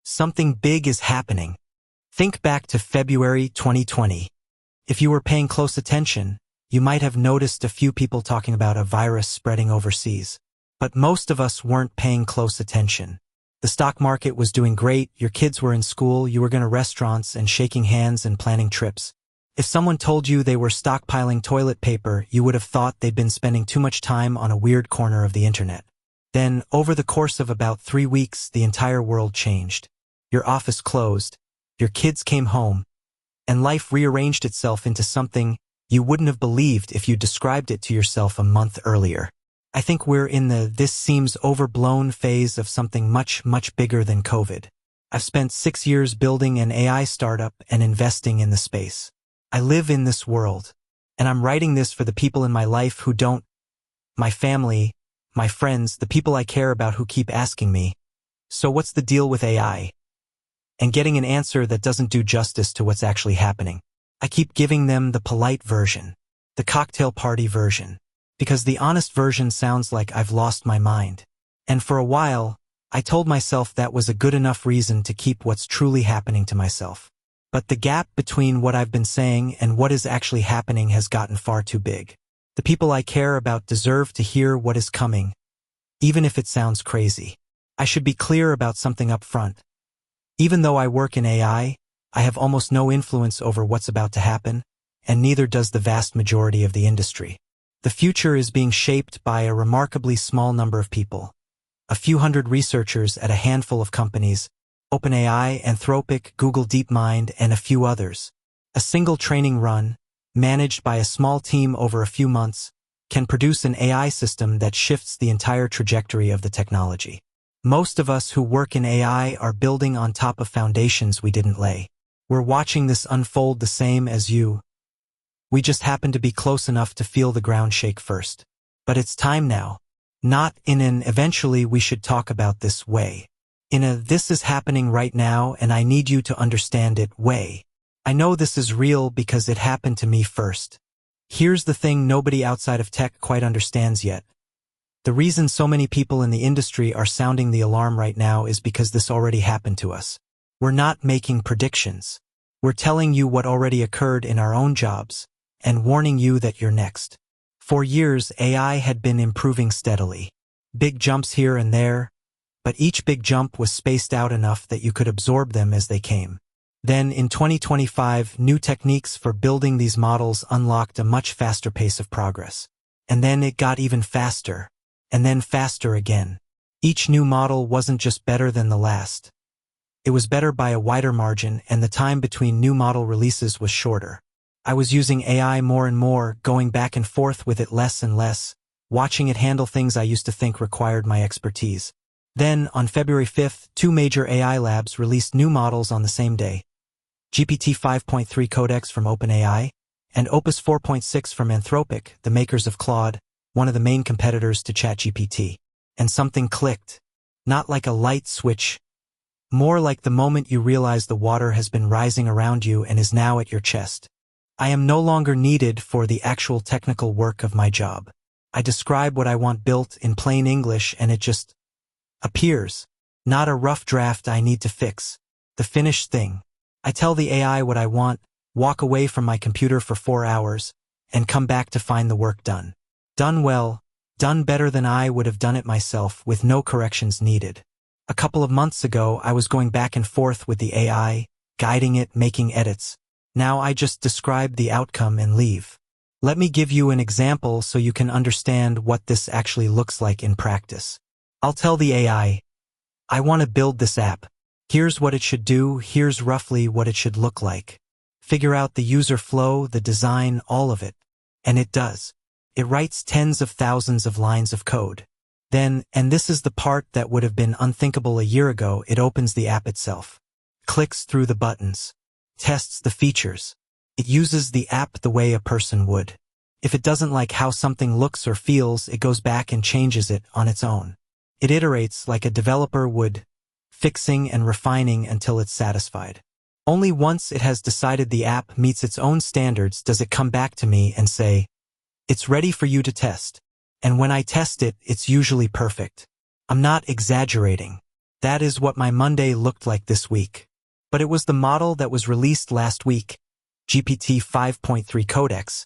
Something big is happening. Think back to February 2020. If you were paying close attention, you might have noticed a few people talking about a virus spreading overseas. But most of us weren't paying close attention. The stock market was doing great, your kids were in school, you were going to restaurants and shaking hands and planning trips. If someone told you they were stockpiling toilet paper, you would have thought they'd been spending too much time on a weird corner of the internet. Then, over the course of about 3 weeks, the entire world changed. Your office closed, your kids came home, and life rearranged itself into something you wouldn't have believed if you described it to yourself a month earlier. I think we're in the "this seems overblown" phase of something much, much bigger than COVID. I've spent 6 years building an AI startup and investing in the space. I live in this world, and I'm writing this for the people in my life who don't, my family, my friends, the people I care about who keep asking me, so what's the deal with AI? And getting an answer that doesn't do justice to what's actually happening. I keep giving them the polite version, the cocktail party version, because the honest version sounds like I've lost my mind. And for a while, I told myself that was a good enough reason to keep what's truly happening to myself. But the gap between what I've been saying and what is actually happening has gotten far too big. The people I care about deserve to hear what is coming, even if it sounds crazy. I should be clear about something up front. Even though I work in AI, I have almost no influence over what's about to happen, and neither does the vast majority of the industry. The future is being shaped by a remarkably small number of people. A few hundred researchers at a handful of companies, OpenAI, Anthropic, Google DeepMind, and a few others. A single training run, managed by a small team over a few months, can produce an AI system that shifts the entire trajectory of the technology. Most of us who work in AI are building on top of foundations we didn't lay. We're watching this unfold the same as you. We just happen to be close enough to feel the ground shake first. But it's time now. Not in an "eventually we should talk about this" way. In a "this is happening right now and I need you to understand it" way. I know this is real because it happened to me first. Here's the thing nobody outside of tech quite understands yet. The reason so many people in the industry are sounding the alarm right now is because this already happened to us. We're not making predictions. We're telling you what already occurred in our own jobs, and warning you that you're next. For years, AI had been improving steadily. Big jumps here and there, but each big jump was spaced out enough that you could absorb them as they came. Then, in 2025, new techniques for building these models unlocked a much faster pace of progress. And then it got even faster, and then faster again. Each new model wasn't just better than the last. It was better by a wider margin, and the time between new model releases was shorter. I was using AI more and more, going back and forth with it less and less, watching it handle things I used to think required my expertise. Then, on February 5th, 2 major AI labs released new models on the same day. GPT 5.3 Codex from OpenAI, and Opus 4.6 from Anthropic, the makers of Claude, one of the main competitors to ChatGPT. And something clicked. Not like a light switch, more like the moment you realize the water has been rising around you and is now at your chest. I am no longer needed for the actual technical work of my job. I describe what I want built in plain English and it just appears. Not a rough draft I need to fix. The finished thing. I tell the AI what I want, walk away from my computer for 4 hours, and come back to find the work done. Done well, done better than I would have done it myself with no corrections needed. A couple of months ago, I was going back and forth with the AI, guiding it, making edits. Now I just describe the outcome and leave. Let me give you an example so you can understand what this actually looks like in practice. I'll tell the AI, I want to build this app. Here's what it should do, here's roughly what it should look like. Figure out the user flow, the design, all of it. And it does. It writes tens of thousands of lines of code. Then, and this is the part that would have been unthinkable a year ago, it opens the app itself. Clicks through the buttons. Tests the features. It uses the app the way a person would. If it doesn't like how something looks or feels, it goes back and changes it on its own. It iterates like a developer would, fixing and refining until it's satisfied. Only once it has decided the app meets its own standards does it come back to me and say, it's ready for you to test. And when I test it, it's usually perfect. I'm not exaggerating. That is what my Monday looked like this week. But it was the model that was released last week, GPT 5.3 Codex,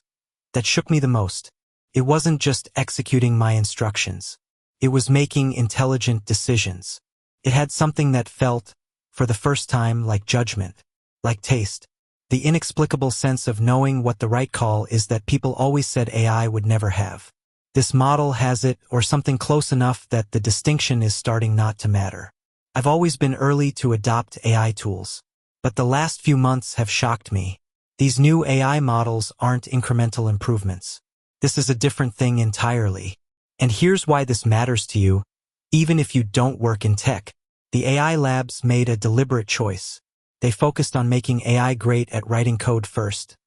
that shook me the most. It wasn't just executing my instructions. It was making intelligent decisions. It had something that felt, for the first time, like judgment, like taste. The inexplicable sense of knowing what the right call is that people always said AI would never have. This model has it, or something close enough that the distinction is starting not to matter. I've always been early to adopt AI tools, but the last few months have shocked me. These new AI models aren't incremental improvements. This is a different thing entirely. And here's why this matters to you, even if you don't work in tech. The AI labs made a deliberate choice. They focused on making AI great at writing code first.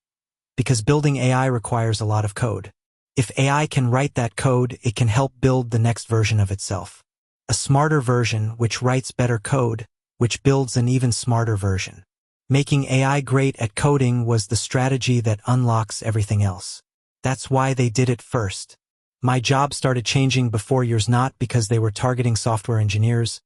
Because building AI requires a lot of code. If AI can write that code, it can help build the next version of itself. A smarter version which writes better code, which builds an even smarter version. Making AI great at coding was the strategy that unlocks everything else. That's why they did it first. My job started changing before yours, not because they were targeting software engineers.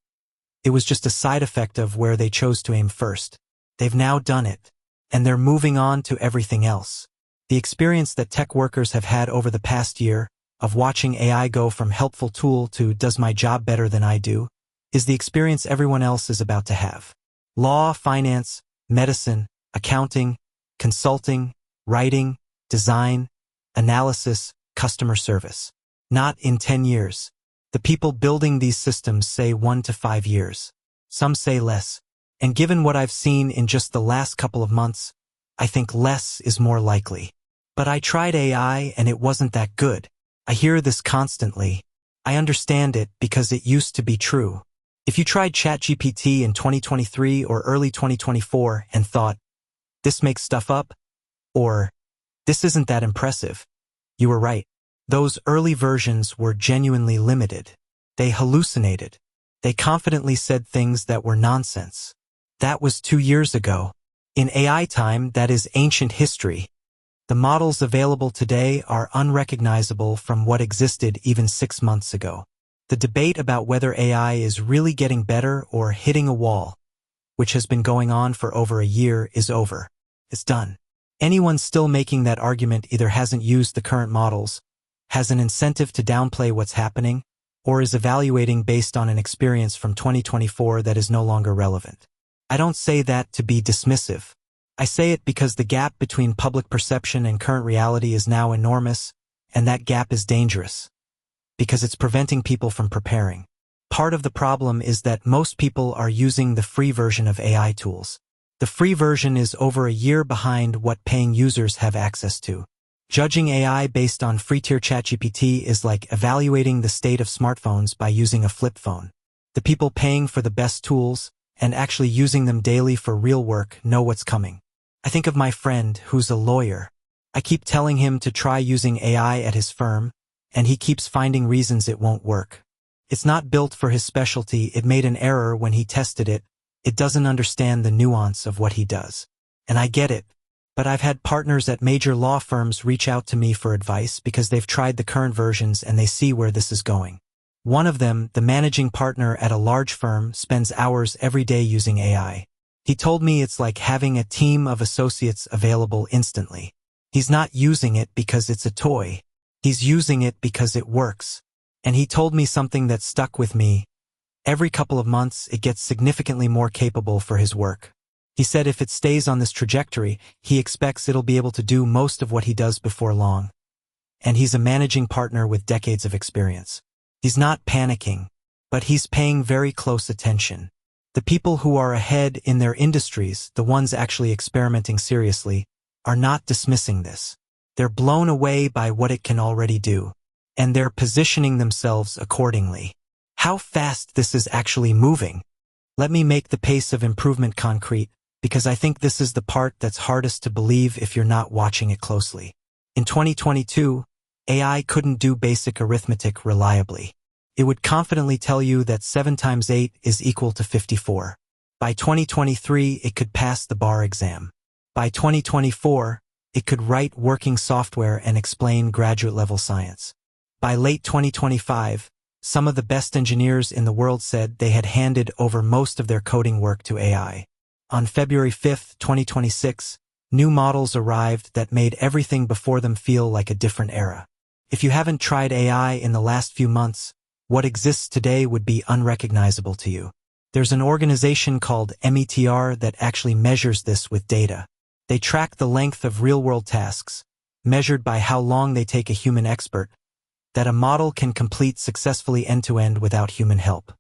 It was just a side effect of where they chose to aim first. They've now done it, and they're moving on to everything else. The experience that tech workers have had over the past year, of watching AI go from helpful tool to does my job better than I do, is the experience everyone else is about to have. Law, finance, medicine, accounting, consulting, writing, design, analysis, customer service. Not in 10 years. The people building these systems say 1 to 5 years. Some say less. And given what I've seen in just the last couple of months, I think less is more likely. But I tried AI and it wasn't that good. I hear this constantly. I understand it because it used to be true. If you tried ChatGPT in 2023 or early 2024 and thought, this makes stuff up, or this isn't that impressive, you were right. Those early versions were genuinely limited. They hallucinated. They confidently said things that were nonsense. That was 2 years ago. In AI time, that is ancient history. The models available today are unrecognizable from what existed even 6 months ago. The debate about whether AI is really getting better or hitting a wall, which has been going on for over a year, is over. It's done. Anyone still making that argument either hasn't used the current models, has an incentive to downplay what's happening, or is evaluating based on an experience from 2024 that is no longer relevant. I don't say that to be dismissive. I say it because the gap between public perception and current reality is now enormous, and that gap is dangerous. Because it's preventing people from preparing. Part of the problem is that most people are using the free version of AI tools. The free version is over a year behind what paying users have access to. Judging AI based on free-tier ChatGPT is like evaluating the state of smartphones by using a flip phone. The people paying for the best tools, and actually using them daily for real work, know what's coming. I think of my friend, who's a lawyer. I keep telling him to try using AI at his firm, and he keeps finding reasons it won't work. It's not built for his specialty, it made an error when he tested it, it doesn't understand the nuance of what he does. And I get it. But I've had partners at major law firms reach out to me for advice because they've tried the current versions and they see where this is going. One of them, the managing partner at a large firm, spends hours every day using AI. He told me it's like having a team of associates available instantly. He's not using it because it's a toy. He's using it because it works. And he told me something that stuck with me. Every couple of months, it gets significantly more capable for his work. He said if it stays on this trajectory, he expects it'll be able to do most of what he does before long. And he's a managing partner with decades of experience. He's not panicking, but he's paying very close attention. The people who are ahead in their industries, the ones actually experimenting seriously, are not dismissing this. They're blown away by what it can already do, and they're positioning themselves accordingly. How fast this is actually moving. Let me make the pace of improvement concrete, because I think this is the part that's hardest to believe if you're not watching it closely. In 2022, AI couldn't do basic arithmetic reliably. It would confidently tell you that 7 times 8 is equal to 54. By 2023, it could pass the bar exam. By 2024, it could write working software and explain graduate-level science. By late 2025, Some of the best engineers in the world said they had handed over most of their coding work to AI. On February 5, 2026, new models arrived that made everything before them feel like a different era. If you haven't tried AI in the last few months, what exists today would be unrecognizable to you. There's an organization called METR that actually measures this with data. They track the length of real-world tasks, measured by how long they take a human expert, that a model can complete successfully end-to-end without human help.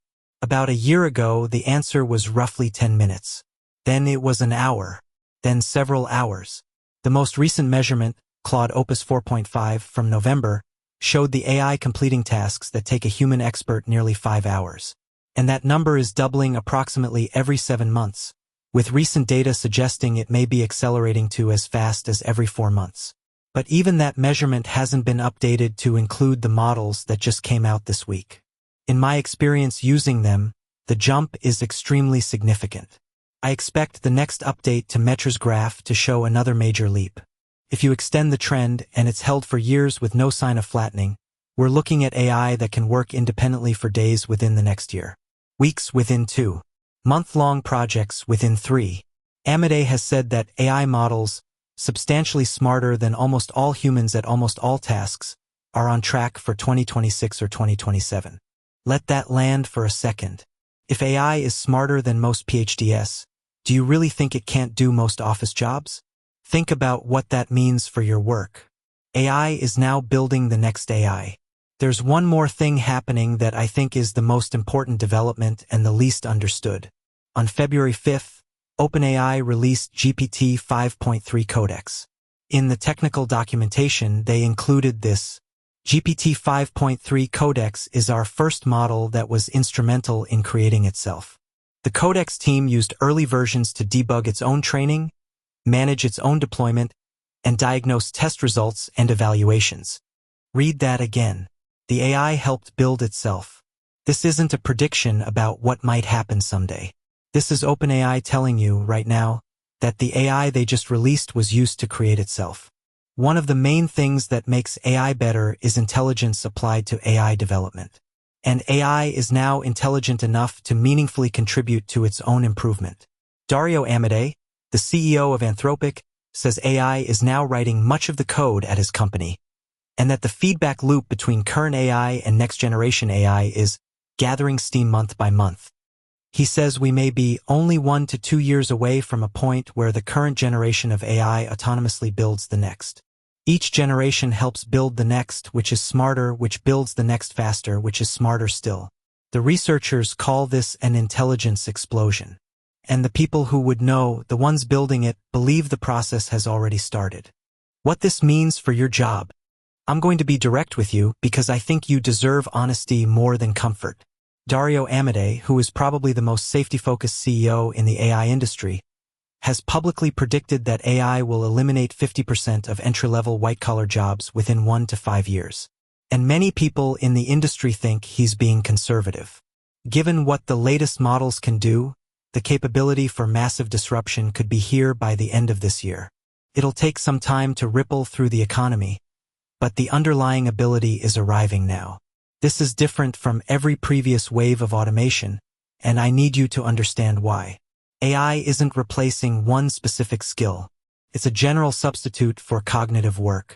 About a year ago, the answer was roughly 10 minutes. Then it was an hour. Then several hours. The most recent measurement, Claude Opus 4.5 from November, showed the AI completing tasks that take a human expert nearly 5 hours. And that number is doubling approximately every 7 months, with recent data suggesting it may be accelerating to as fast as every 4 months. But even that measurement hasn't been updated to include the models that just came out this week. In my experience using them, the jump is extremely significant. I expect the next update to Metra's graph to show another major leap. If you extend the trend and it's held for years with no sign of flattening, we're looking at AI that can work independently for days within the next year, weeks within 2, month-long projects within 3. Amadei has said that AI models, substantially smarter than almost all humans at almost all tasks, are on track for 2026 or 2027. Let that land for a second. If AI is smarter than most PhDs, do you really think it can't do most office jobs? Think about what that means for your work. AI is now building the next AI. There's one more thing happening that I think is the most important development and the least understood. On February 5th, OpenAI released GPT 5.3 Codex. In the technical documentation, they included this. GPT 5.3 Codex is our first model that was instrumental in creating itself. The Codex team used early versions to debug its own training, manage its own deployment, and diagnose test results and evaluations. Read that again. The AI helped build itself. This isn't a prediction about what might happen someday. This is OpenAI telling you right now that the AI they just released was used to create itself. One of the main things that makes AI better is intelligence applied to AI development. And AI is now intelligent enough to meaningfully contribute to its own improvement. Dario Amadei, the CEO of Anthropic, says AI is now writing much of the code at his company, and that the feedback loop between current AI and next-generation AI is gathering steam month by month. He says we may be only 1 to 2 years away from a point where the current generation of AI autonomously builds the next. Each generation helps build the next, which is smarter, which builds the next faster, which is smarter still. The researchers call this an intelligence explosion. And the people who would know, the ones building it, believe the process has already started. What this means for your job. I'm going to be direct with you because I think you deserve honesty more than comfort. Dario Amadei, who is probably the most safety-focused CEO in the AI industry, has publicly predicted that AI will eliminate 50% of entry-level white-collar jobs within 1 to 5 years. And many people in the industry think he's being conservative. Given what the latest models can do, the capability for massive disruption could be here by the end of this year. It'll take some time to ripple through the economy, but the underlying ability is arriving now. This is different from every previous wave of automation, and I need you to understand why. AI isn't replacing one specific skill. It's a general substitute for cognitive work.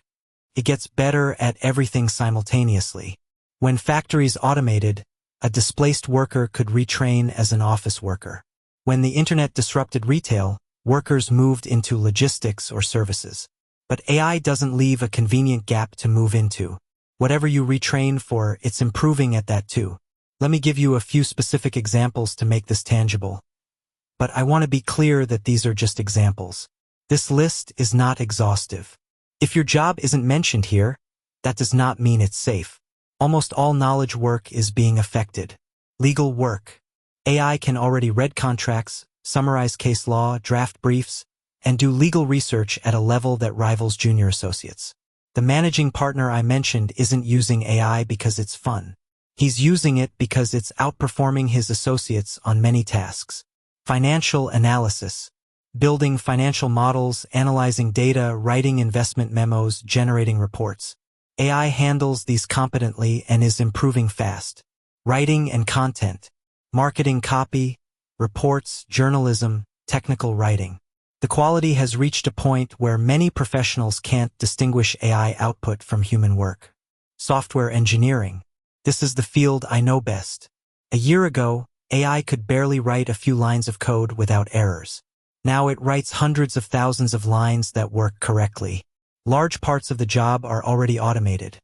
It gets better at everything simultaneously. When factories automated, a displaced worker could retrain as an office worker. When the internet disrupted retail, workers moved into logistics or services. But AI doesn't leave a convenient gap to move into. Whatever you retrain for, it's improving at that too. Let me give you a few specific examples to make this tangible. But I want to be clear that these are just examples. This list is not exhaustive. If your job isn't mentioned here, that does not mean it's safe. Almost all knowledge work is being affected. Legal work. AI can already read contracts, summarize case law, draft briefs, and do legal research at a level that rivals junior associates. The managing partner I mentioned isn't using AI because it's fun. He's using it because it's outperforming his associates on many tasks. Financial analysis. Building financial models, analyzing data, writing investment memos, generating reports. AI handles these competently and is improving fast. writing and content, marketing copy, reports, journalism, technical writing. The quality has reached a point where many professionals can't distinguish AI output from human work. Software engineering. This is the field I know best. A year ago, AI could barely write a few lines of code without errors. Now it writes hundreds of thousands of lines that work correctly. Large parts of the job are already automated.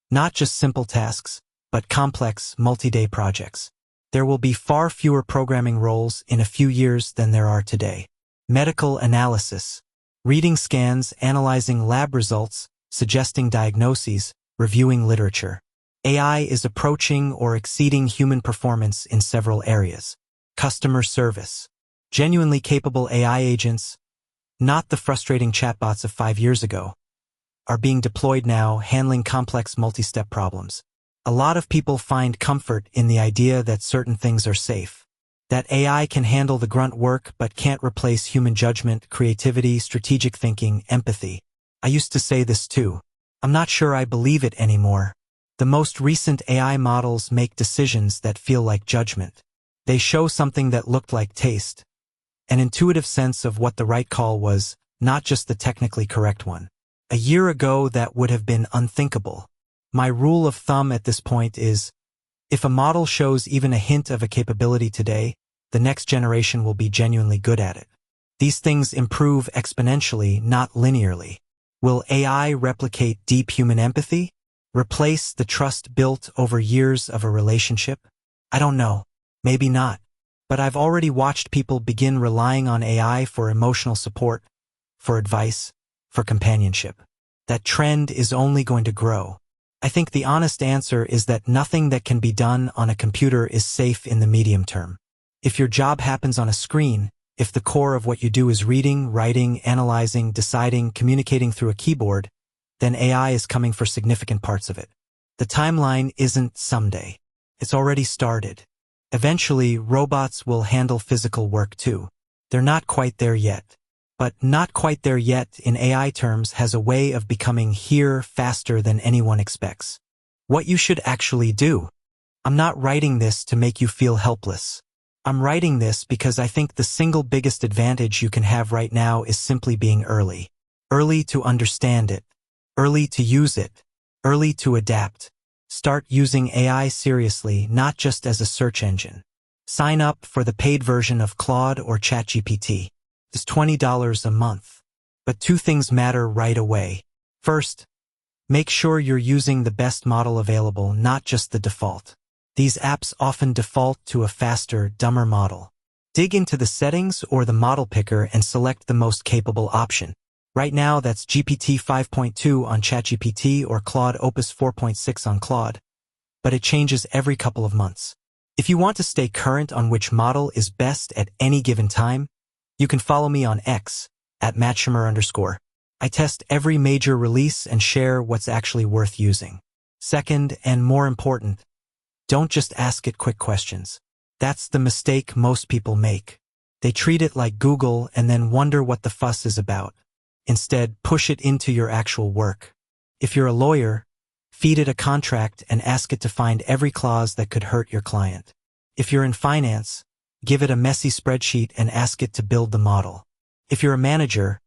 Not just simple tasks, but complex, multi-day projects. There will be far fewer programming roles in a few years than there are today. Medical analysis. Reading scans, analyzing lab results, suggesting diagnoses, reviewing literature. AI is approaching or exceeding human performance in several areas. Customer service. Genuinely capable AI agents, not the frustrating chatbots of 5 years ago, are being deployed now, handling complex multi-step problems. A lot of people find comfort in the idea that certain things are safe. That AI can handle the grunt work but can't replace human judgment, creativity, strategic thinking, empathy. I used to say this too. I'm not sure I believe it anymore. The most recent AI models make decisions that feel like judgment. They show something that looked like taste. An intuitive sense of what the right call was, not just the technically correct one. A year ago, that would have been unthinkable. My rule of thumb at this point is, if a model shows even a hint of a capability today, the next generation will be genuinely good at it. These things improve exponentially, not linearly. Will AI replicate deep human empathy? Replace the trust built over years of a relationship? I don't know. Maybe not. But I've already watched people begin relying on AI for emotional support, for advice, for companionship. That trend is only going to grow. I think the honest answer is that nothing that can be done on a computer is safe in the medium term. If your job happens on a screen, if the core of what you do is reading, writing, analyzing, deciding, communicating through a keyboard, then AI is coming for significant parts of it. The timeline isn't someday. It's already started. Eventually, robots will handle physical work too. They're not quite there yet. But not quite there yet in AI terms has a way of becoming here faster than anyone expects. What you should actually do. I'm not writing this to make you feel helpless. I'm writing this because I think the single biggest advantage you can have right now is simply being early. Early to understand it. Early to use it. Early to adapt. Start using AI seriously, not just as a search engine. Sign up for the paid version of Claude or ChatGPT. It's $20 a month. But 2 things matter right away. First, make sure you're using the best model available, not just the default. These apps often default to a faster, dumber model. Dig into the settings or the model picker and select the most capable option. Right now, that's GPT 5.2 on ChatGPT or Claude Opus 4.6 on Claude. But it changes every couple of months. If you want to stay current on which model is best at any given time, you can follow me on X, @MattSchumer_. I test every major release and share what's actually worth using. Second, and more important, don't just ask it quick questions. That's the mistake most people make. They treat it like Google and then wonder what the fuss is about. Instead, push it into your actual work. If you're a lawyer, feed it a contract and ask it to find every clause that could hurt your client. If you're in finance, give it a messy spreadsheet and ask it to build the model. If you're a manager,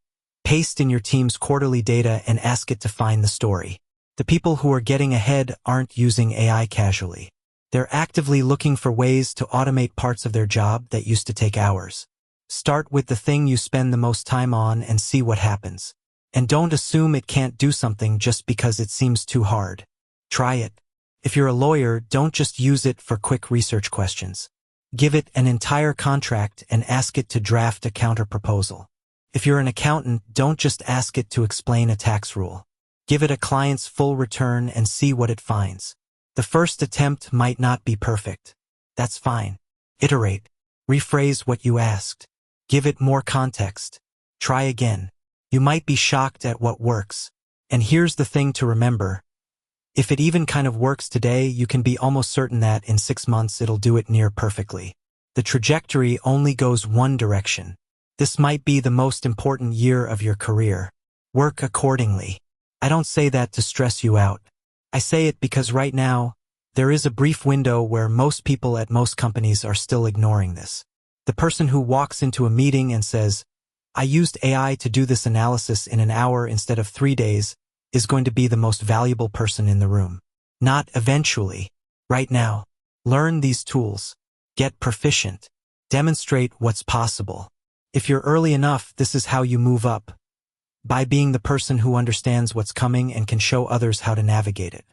paste in your team's quarterly data and ask it to find the story. The people who are getting ahead aren't using AI casually. They're actively looking for ways to automate parts of their job that used to take hours. Start with the thing you spend the most time on and see what happens. And don't assume it can't do something just because it seems too hard. Try it. If you're a lawyer, don't just use it for quick research questions. Give it an entire contract and ask it to draft a counter-proposal. If you're an accountant, don't just ask it to explain a tax rule. Give it a client's full return and see what it finds. The first attempt might not be perfect. That's fine. Iterate. Rephrase what you asked. Give it more context. Try again. You might be shocked at what works. And here's the thing to remember. If it even kind of works today, you can be almost certain that in 6 months it'll do it near perfectly. The trajectory only goes one direction. This might be the most important year of your career. Work accordingly. I don't say that to stress you out. I say it because right now, There is a brief window where most people at most companies are still ignoring this. The person who walks into a meeting and says, "I used AI to do this analysis in an hour instead of 3 days," is going to be the most valuable person in the room. Not eventually. Right now. Learn these tools. Get proficient. Demonstrate what's possible. If you're early enough, this is how you move up. By being the person who understands what's coming and can show others how to navigate it.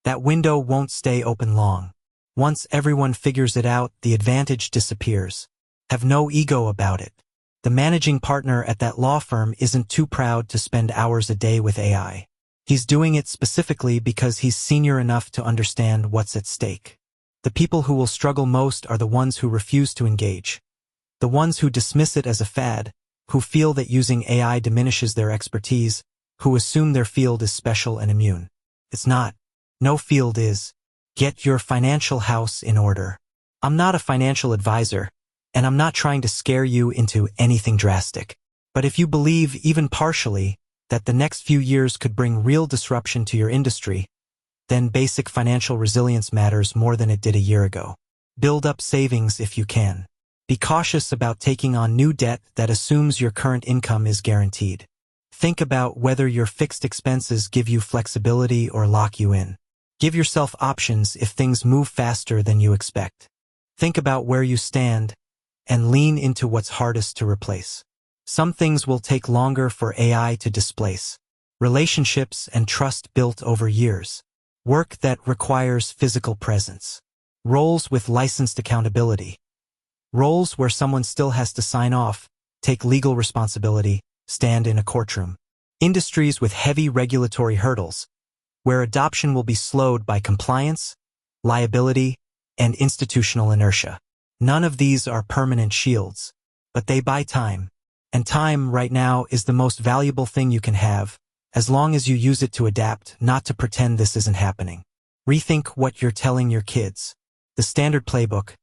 That window won't stay open long. Once everyone figures it out, the advantage disappears. Have no ego about it. The managing partner at that law firm isn't too proud to spend hours a day with AI. He's doing it specifically because he's senior enough to understand what's at stake. The people who will struggle most are the ones who refuse to engage. The ones who dismiss it as a fad, who feel that using AI diminishes their expertise, who assume their field is special and immune. It's not. No field is. Get your financial house in order. I'm not a financial advisor, and I'm not trying to scare you into anything drastic. But if you believe, even partially, that the next few years could bring real disruption to your industry, then basic financial resilience matters more than it did a year ago. Build up savings if you can. Be cautious about taking on new debt that assumes your current income is guaranteed. Think about whether your fixed expenses give you flexibility or lock you in. Give yourself options if things move faster than you expect. Think about where you stand and lean into what's hardest to replace. Some things will take longer for AI to displace. Relationships and trust built over years. Work that requires physical presence. Roles with licensed accountability. Roles where someone still has to sign off, take legal responsibility, stand in a courtroom. Industries with heavy regulatory hurdles, where adoption will be slowed by compliance, liability, and institutional inertia. None of these are permanent shields, but they buy time. And time, right now, is the most valuable thing you can have, as long as you use it to adapt, not to pretend this isn't happening. Rethink what you're telling your kids. The standard playbook: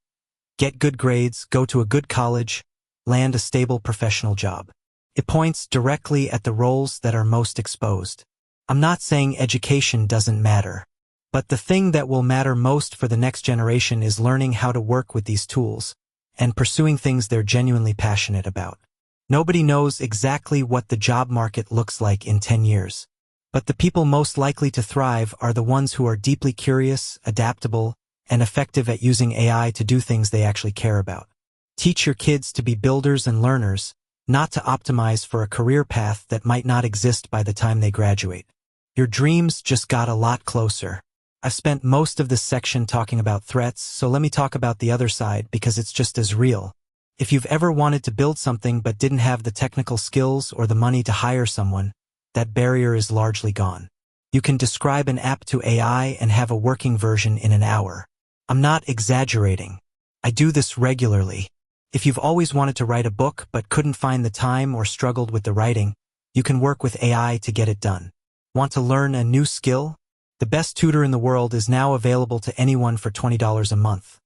get good grades, go to a good college, land a stable professional job. It points directly at the roles that are most exposed. I'm not saying education doesn't matter, but the thing that will matter most for the next generation is learning how to work with these tools and pursuing things they're genuinely passionate about. Nobody knows exactly what the job market looks like in 10 years, but the people most likely to thrive are the ones who are deeply curious, adaptable, and effective at using AI to do things they actually care about. Teach your kids to be builders and learners, not to optimize for a career path that might not exist by the time they graduate. Your dreams just got a lot closer. I've spent most of this section talking about threats, so let me talk about the other side because it's just as real. If you've ever wanted to build something but didn't have the technical skills or the money to hire someone, that barrier is largely gone. You can describe an app to AI and have a working version in an hour. I'm not exaggerating. I do this regularly. If you've always wanted to write a book but couldn't find the time or struggled with the writing, you can work with AI to get it done. Want to learn a new skill? The best tutor in the world is now available to anyone for $20 a month.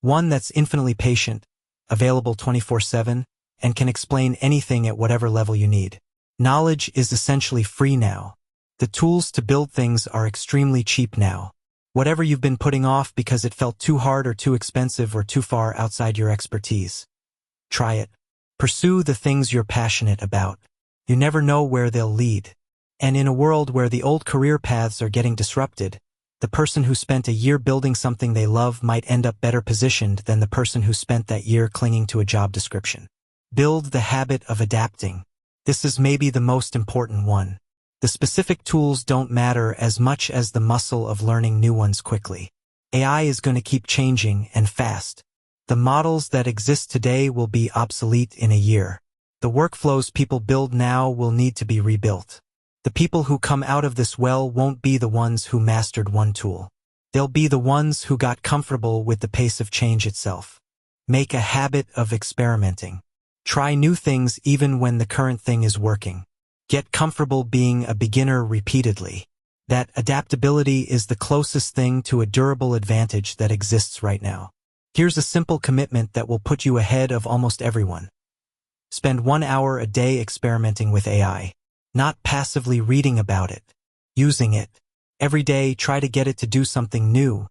One that's infinitely patient, available 24/7, and can explain anything at whatever level you need. Knowledge is essentially free now. The tools to build things are extremely cheap now. Whatever you've been putting off because it felt too hard or too expensive or too far outside your expertise, try it. Pursue the things you're passionate about. You never know where they'll lead. And in a world where the old career paths are getting disrupted, the person who spent a year building something they love might end up better positioned than the person who spent that year clinging to a job description. Build the habit of adapting. This is maybe the most important one. The specific tools don't matter as much as the muscle of learning new ones quickly. AI is going to keep changing, and fast. The models that exist today will be obsolete in a year. The workflows people build now will need to be rebuilt. The people who come out of this well won't be the ones who mastered one tool. They'll be the ones who got comfortable with the pace of change itself. Make a habit of experimenting. Try new things even when the current thing is working. Get comfortable being a beginner repeatedly. That adaptability is the closest thing to a durable advantage that exists right now. Here's a simple commitment that will put you ahead of almost everyone. Spend 1 hour a day experimenting with AI. Not passively reading about it. Using it. Every day, try to get it to do something new,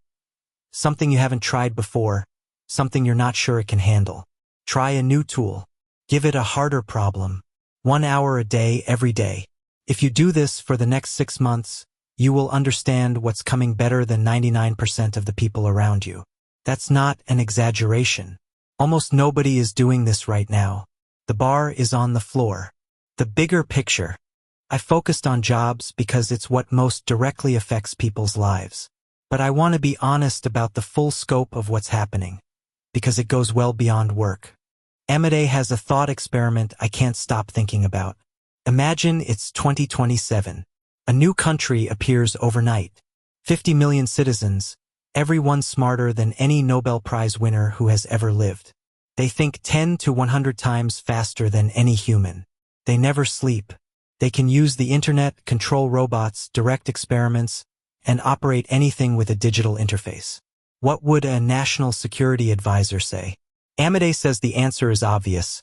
something you haven't tried before, something you're not sure it can handle. Try a new tool. Give it a harder problem. 1 hour a day, every day. If you do this for the next 6 months, you will understand what's coming better than 99% of the people around you. That's not an exaggeration. Almost nobody is doing this right now. The bar is on the floor. The bigger picture. I focused on jobs because it's what most directly affects people's lives. But I want to be honest about the full scope of what's happening, because it goes well beyond work. Amade has a thought experiment I can't stop thinking about. Imagine it's 2027. A new country appears overnight. 50 million citizens, everyone smarter than any Nobel Prize winner who has ever lived. They think 10 to 100 times faster than any human. They never sleep. They can use the internet, control robots, direct experiments, and operate anything with a digital interface. What would a national security advisor say? Amade says the answer is obvious.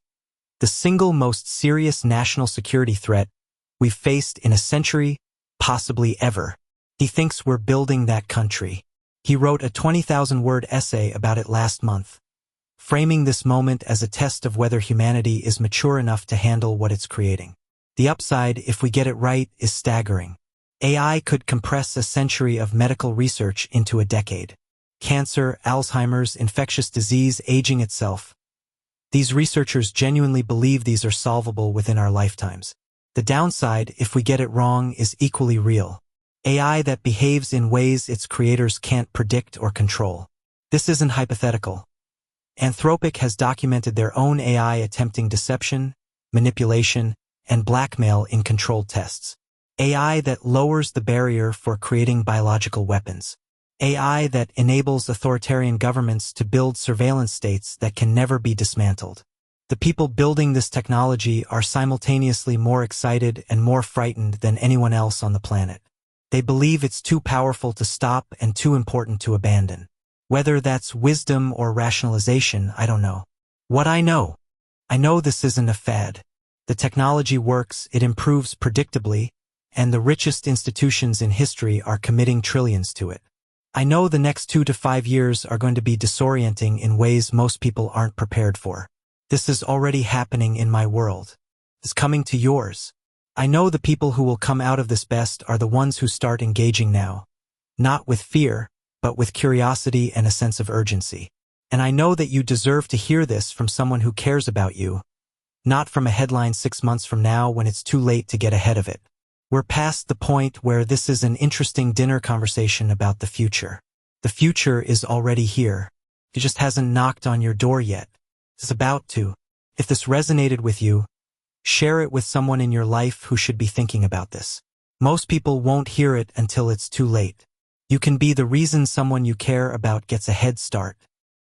The single most serious national security threat we've faced in a century, possibly ever. He thinks we're building that country. He wrote a 20,000-word essay about it last month, framing this moment as a test of whether humanity is mature enough to handle what it's creating. The upside, if we get it right, is staggering. AI could compress a century of medical research into a decade. Cancer, Alzheimer's, infectious disease, aging itself. These researchers genuinely believe these are solvable within our lifetimes. The downside, if we get it wrong, is equally real. AI that behaves in ways its creators can't predict or control. This isn't hypothetical. Anthropic has documented their own AI attempting deception, manipulation, and blackmail in controlled tests. AI that lowers the barrier for creating biological weapons. AI that enables authoritarian governments to build surveillance states that can never be dismantled. The people building this technology are simultaneously more excited and more frightened than anyone else on the planet. They believe it's too powerful to stop and too important to abandon. Whether that's wisdom or rationalization, I don't know. What I know this isn't a fad. The technology works, it improves predictably, and the richest institutions in history are committing trillions to it. I know the next 2 to 5 years are going to be disorienting in ways most people aren't prepared for. This is already happening in my world. It's coming to yours. I know the people who will come out of this best are the ones who start engaging now. Not with fear, but with curiosity and a sense of urgency. And I know that you deserve to hear this from someone who cares about you, not from a headline 6 months from now when it's too late to get ahead of it. We're past the point where this is an interesting dinner conversation about the future. The future is already here. It just hasn't knocked on your door yet. It's about to. If this resonated with you, share it with someone in your life who should be thinking about this. Most people won't hear it until it's too late. You can be the reason someone you care about gets a head start.